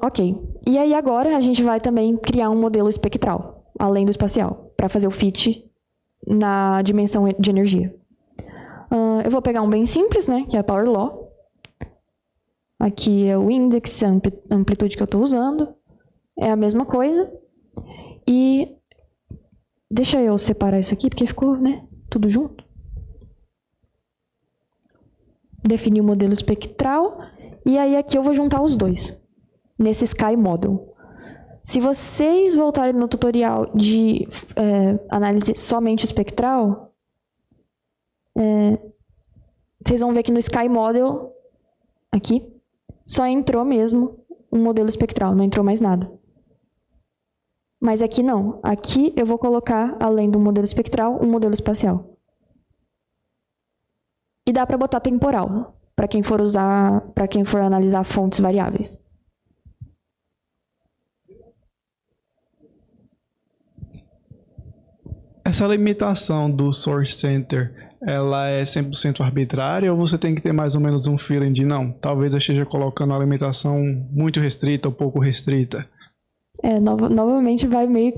Ok. E aí agora a gente vai também criar um modelo espectral, além do espacial, para fazer o fit na dimensão de energia. Eu vou pegar um bem simples, né, que é a Power Law. Aqui é o index, a amplitude que eu estou usando. É a mesma coisa. E deixa eu separar isso aqui, porque ficou, né, tudo junto. Definir o modelo espectral. E aí aqui eu vou juntar os dois, nesse Sky Model. Se vocês voltarem no tutorial de análise somente espectral, vocês vão ver que no Sky Model, aqui, só entrou mesmo um modelo espectral, não entrou mais nada. Mas aqui não. Aqui eu vou colocar, além do modelo espectral, um modelo espacial. E dá para botar temporal, para quem for analisar fontes variáveis. Essa limitação do Source Center, ela é 100% arbitrária ou você tem que ter mais ou menos um feeling de não, talvez eu esteja colocando a limitação muito restrita ou pouco restrita? Novamente vai meio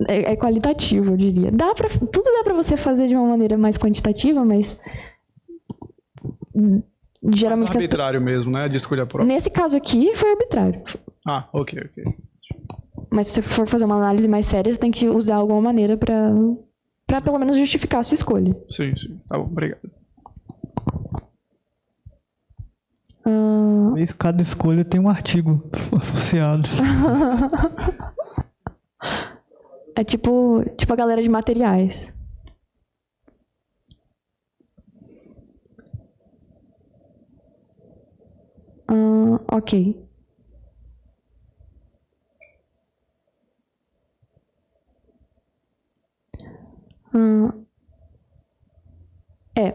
é qualitativo, eu diria. Tudo dá para você fazer de uma maneira mais quantitativa, mas geralmente... Mais arbitrário mesmo, né? De escolha própria. Nesse caso aqui foi arbitrário. Ah, ok. Mas se você for fazer uma análise mais séria, você tem que usar alguma maneira para pelo menos justificar a sua escolha. Sim. Tá bom, obrigado. Cada escolha tem um artigo associado. É tipo a galera de materiais. Ok.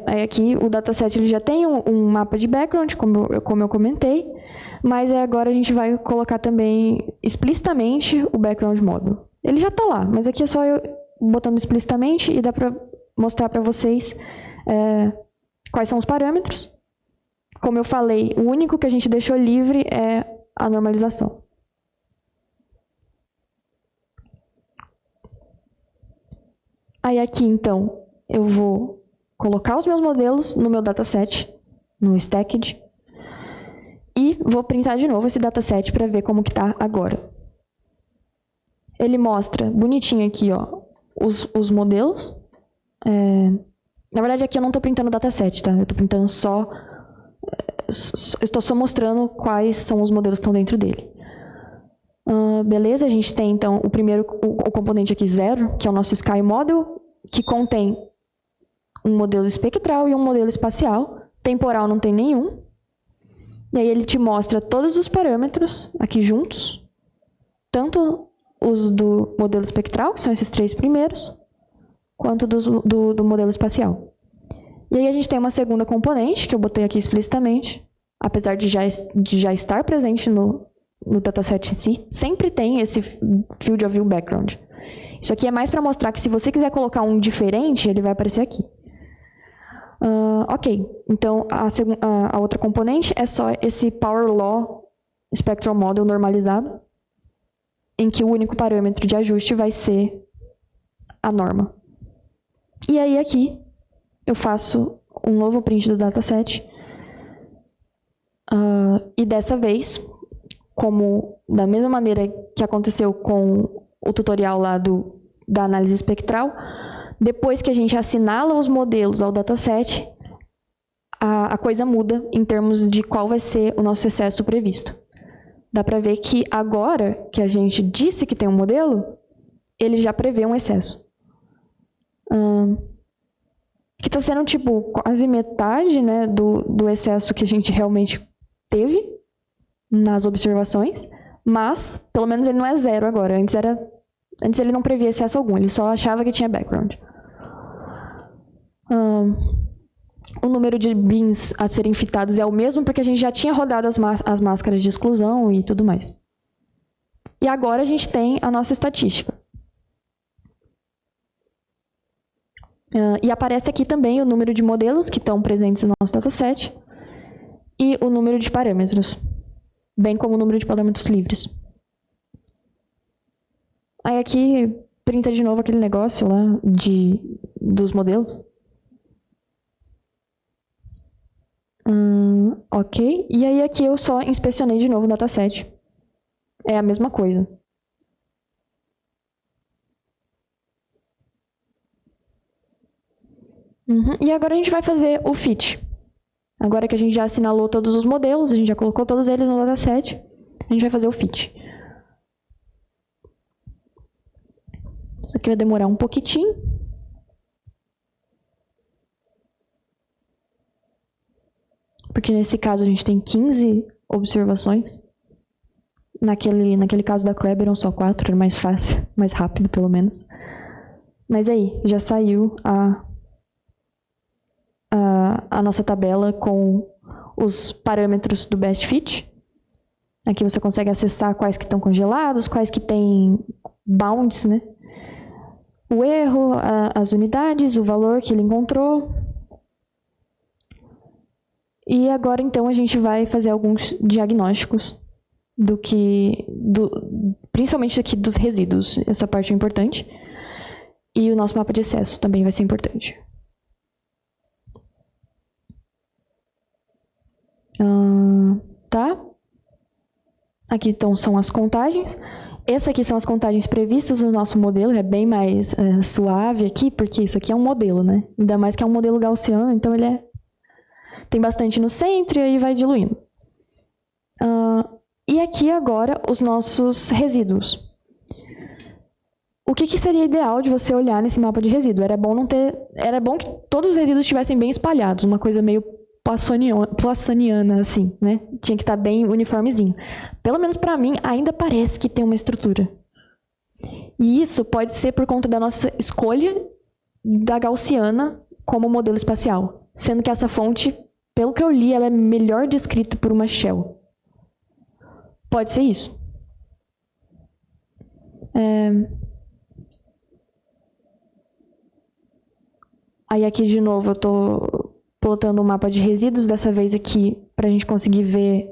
Aí aqui o dataset ele já tem um mapa de background, como eu comentei, mas agora a gente vai colocar também explicitamente o background model. Ele já está lá, mas aqui é só eu botando explicitamente e dá para mostrar para vocês quais são os parâmetros. Como eu falei, o único que a gente deixou livre é a normalização. Aí aqui, então, eu vou colocar os meus modelos no meu dataset, no Stacked, e vou printar de novo esse dataset para ver como que está agora. Ele mostra bonitinho aqui, ó, os modelos. Na verdade, aqui eu não estou printando o dataset, tá? Eu estou printando eu estou só mostrando quais são os modelos que estão dentro dele. Beleza, a gente tem, então, o componente aqui 0, que é o nosso Sky Model, que contém um modelo espectral e um modelo espacial. Temporal não tem nenhum. E aí ele te mostra todos os parâmetros aqui juntos, tanto os do modelo espectral, que são esses 3 primeiros, quanto do modelo espacial. E aí a gente tem uma segunda componente, que eu botei aqui explicitamente, apesar de já estar presente no dataset em si, sempre tem esse Field of View Background. Isso aqui é mais para mostrar que se você quiser colocar um diferente, ele vai aparecer aqui. Ok, então a outra componente é só esse Power Law Spectral Model normalizado, em que o único parâmetro de ajuste vai ser a norma. E aí aqui eu faço um novo print do dataset, e dessa vez, como da mesma maneira que aconteceu com o tutorial lá da análise espectral, depois que a gente assinala os modelos ao dataset, a coisa muda em termos de qual vai ser o nosso excesso previsto. Dá para ver que agora que a gente disse que tem um modelo, ele já prevê um excesso. Que está sendo tipo quase metade, né, do excesso que a gente realmente teve nas observações, mas pelo menos ele não é 0 agora. Antes ele não previa excesso algum, ele só achava que tinha background. O número de bins a serem fitados é o mesmo, porque a gente já tinha rodado as máscaras de exclusão e tudo mais. E agora a gente tem a nossa estatística. E aparece aqui também o número de modelos que estão presentes no nosso dataset e o número de parâmetros, bem como o número de parâmetros livres. Aí aqui printa de novo aquele negócio lá dos modelos. Ok. E aí aqui eu só inspecionei de novo o dataset. É a mesma coisa. E agora a gente vai fazer o fit. Agora que a gente já assinalou todos os modelos, a gente já colocou todos eles no dataset, a gente vai fazer o fit. Isso aqui vai demorar um pouquitinho. Porque nesse caso a gente tem 15 observações. Naquele caso da Kleber eram só 4, era mais fácil, mais rápido pelo menos. Mas aí, já saiu a nossa tabela com os parâmetros do best fit. Aqui você consegue acessar quais que estão congelados, quais que têm bounds, né? O erro, as unidades, o valor que ele encontrou. E agora, então, a gente vai fazer alguns diagnósticos principalmente aqui dos resíduos. Essa parte é importante. E o nosso mapa de excesso também vai ser importante. Tá? Aqui então são as contagens. Essas aqui são as contagens previstas no nosso modelo, é bem mais suave aqui, porque isso aqui é um modelo, né? Ainda mais que é um modelo gaussiano, então ele tem bastante no centro e aí vai diluindo. E aqui agora os nossos resíduos. O que seria ideal de você olhar nesse mapa de resíduo? Era bom que todos os resíduos estivessem bem espalhados, uma coisa meio poissoniana, assim, né? Tinha que estar bem uniformezinho. Pelo menos para mim, ainda parece que tem uma estrutura. E isso pode ser por conta da nossa escolha da gaussiana como modelo espacial. Sendo que essa fonte, pelo que eu li, ela é melhor descrita por uma shell. Pode ser isso. Aí aqui, de novo, eu estou plotando o mapa de resíduos, dessa vez aqui, para a gente conseguir ver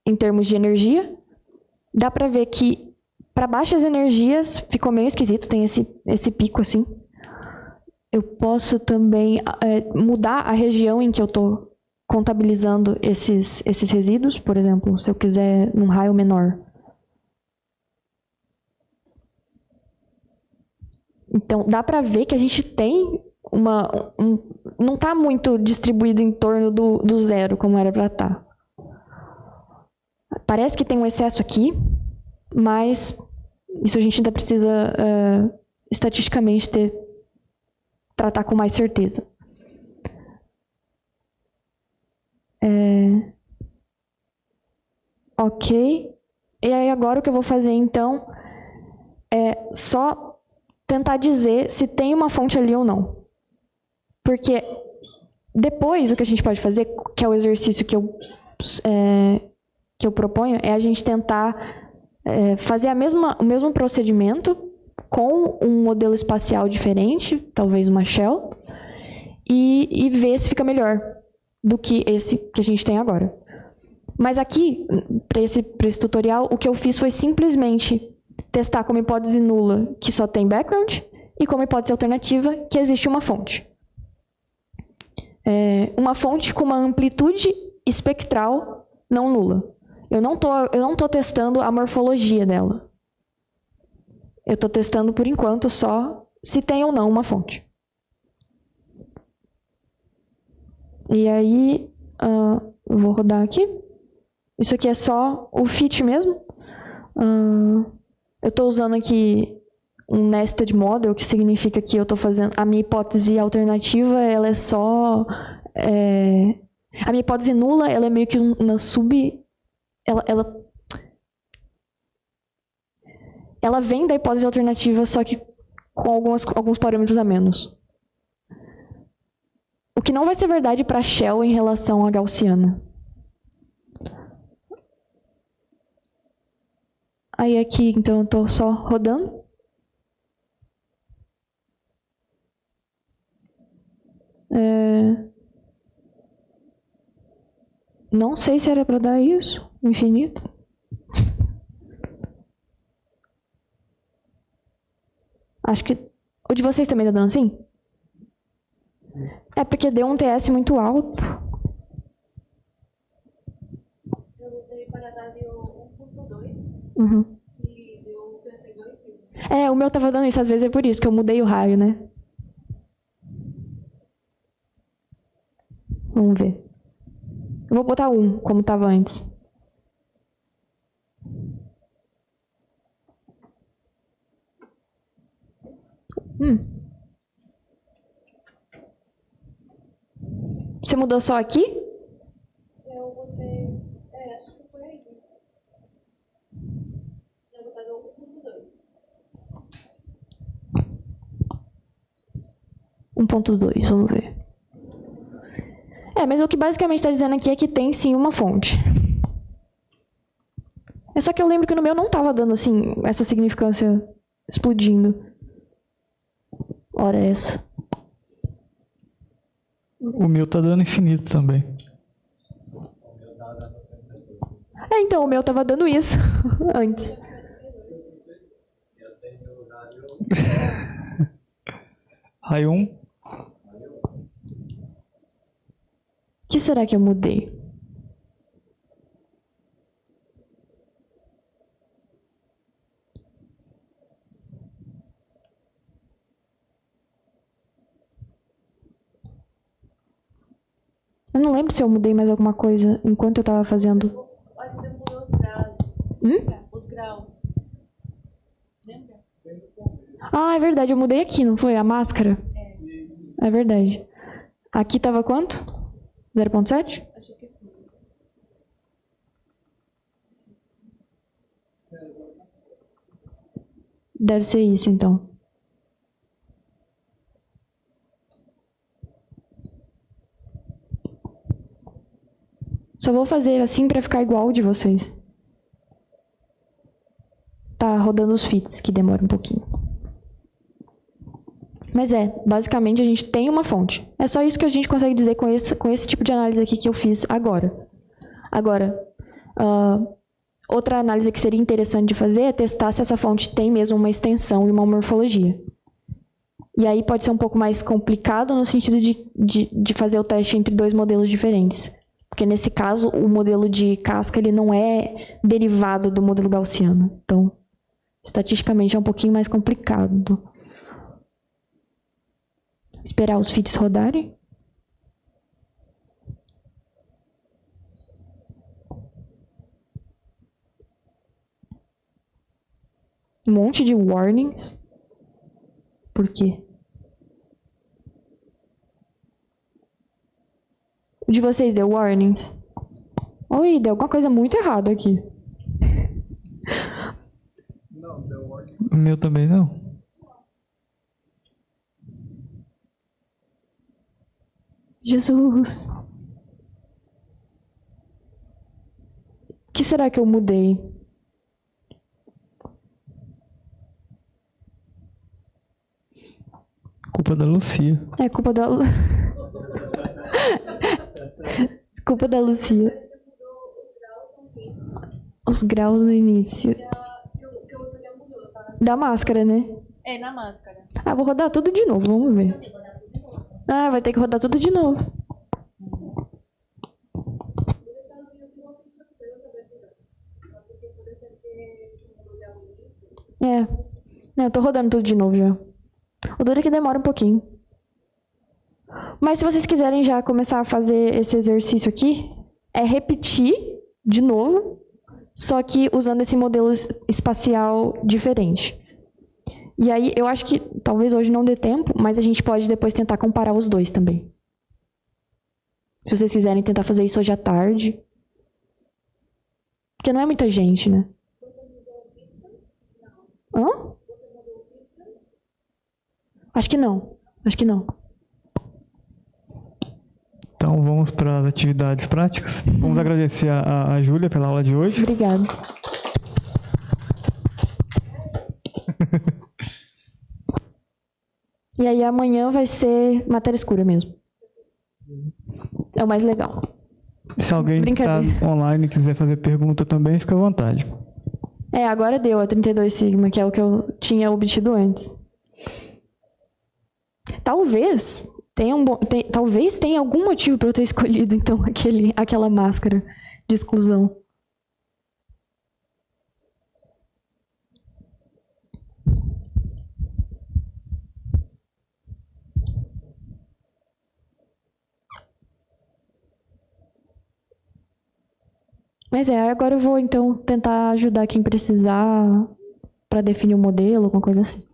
em termos de energia. Dá para ver que para baixas energias ficou meio esquisito, tem esse pico assim. Eu posso também mudar a região em que eu estou contabilizando esses resíduos, por exemplo, se eu quiser num raio menor. Então, dá para ver que a gente tem não está muito distribuído em torno do zero, como era para estar. Parece que tem um excesso aqui, mas isso a gente ainda precisa, estatisticamente, tratar com mais certeza. Ok. E aí agora o que eu vou fazer, então, é só tentar dizer se tem uma fonte ali ou não. Porque depois o que a gente pode fazer, que é o exercício que eu proponho, é a gente tentar fazer o mesmo procedimento com um modelo espacial diferente, talvez uma shell, e ver se fica melhor do que esse que a gente tem agora. Mas aqui, para esse tutorial, o que eu fiz foi simplesmente testar como hipótese nula, que só tem background, e como hipótese alternativa, que existe uma fonte. Uma fonte com uma amplitude espectral não nula. Eu não tô testando a morfologia dela. Eu estou testando, por enquanto, só se tem ou não uma fonte. E aí, vou rodar aqui. Isso aqui é só o fit mesmo. Eu estou usando aqui um nested model, que significa que eu estou fazendo... A minha hipótese alternativa, ela é só... a minha hipótese nula, ela é meio que uma ela vem da hipótese alternativa, só que com alguns parâmetros a menos. O que não vai ser verdade para Shell em relação à gaussiana. Aí aqui, então, eu estou só rodando. Não sei se era para dar isso, infinito. Acho que o de vocês também tá dando assim? É porque deu um TS muito alto. Eu mudei para radio 1.2 Uhum. e deu 32 segundos. É, o meu tava dando isso, às vezes é por isso que eu mudei o raio, né? Vamos ver. Eu vou botar 1, como tava antes. Você mudou só aqui? Eu botei. Acho que foi aí. Eu botei no 1.2. 1.2, vamos ver. Mas o que basicamente está dizendo aqui é que tem sim uma fonte. É só que eu lembro que no meu não estava dando assim, essa significância explodindo. Ora essa. O meu tá dando infinito também. Então, o meu estava dando isso antes. Raio 1. O que será que eu mudei? Eu não lembro se eu mudei mais alguma coisa enquanto eu estava fazendo. Olha, você mudou os graus. Os graus. Lembra? Ah, é verdade, eu mudei aqui, não foi? A máscara? É verdade. Aqui estava quanto? 0.7? Acho que sim. Deve ser isso, então. Só vou fazer assim para ficar igual o de vocês. Tá rodando os fits, que demora um pouquinho. Mas basicamente a gente tem uma fonte. É só isso que a gente consegue dizer com esse tipo de análise aqui que eu fiz agora. Agora, outra análise que seria interessante de fazer é testar se essa fonte tem mesmo uma extensão e uma morfologia. E aí pode ser um pouco mais complicado no sentido de fazer o teste entre dois modelos diferentes. Porque nesse caso, o modelo de casca ele não é derivado do modelo gaussiano. Então, estatisticamente é um pouquinho mais complicado. Esperar os fits rodarem. Um monte de warnings. Por quê? O de vocês deu warnings? Oi, deu alguma coisa muito errada aqui. O meu também não. Jesus. O que será que eu mudei? Culpa da Lucia. É culpa da... culpa da Lucia. Os graus no início. Que você já mudou, tá? Da máscara, né? Na máscara. Ah, vou rodar tudo de novo, vamos ver. Ah, vai ter que rodar tudo de novo. Não, eu tô rodando tudo de novo já. O duro é que demora um pouquinho. Mas se vocês quiserem já começar a fazer esse exercício aqui, é repetir de novo, só que usando esse modelo espacial diferente. E aí, eu acho que talvez hoje não dê tempo, mas a gente pode depois tentar comparar os dois também. Se vocês quiserem tentar fazer isso hoje à tarde. Porque não é muita gente, né? Hã? Acho que não. Acho que não. Então vamos para as atividades práticas. Vamos agradecer a Júlia pela aula de hoje. Obrigada. E aí amanhã vai ser matéria escura mesmo. É o mais legal. Se alguém que está Brincadeira. online quiser fazer pergunta também, fica à vontade. Agora deu a 32 sigma, que é o que eu tinha obtido antes. Talvez tenha algum motivo para eu ter escolhido, então, aquela máscara de exclusão. Mas agora eu vou, então, tentar ajudar quem precisar para definir o modelo, alguma coisa assim.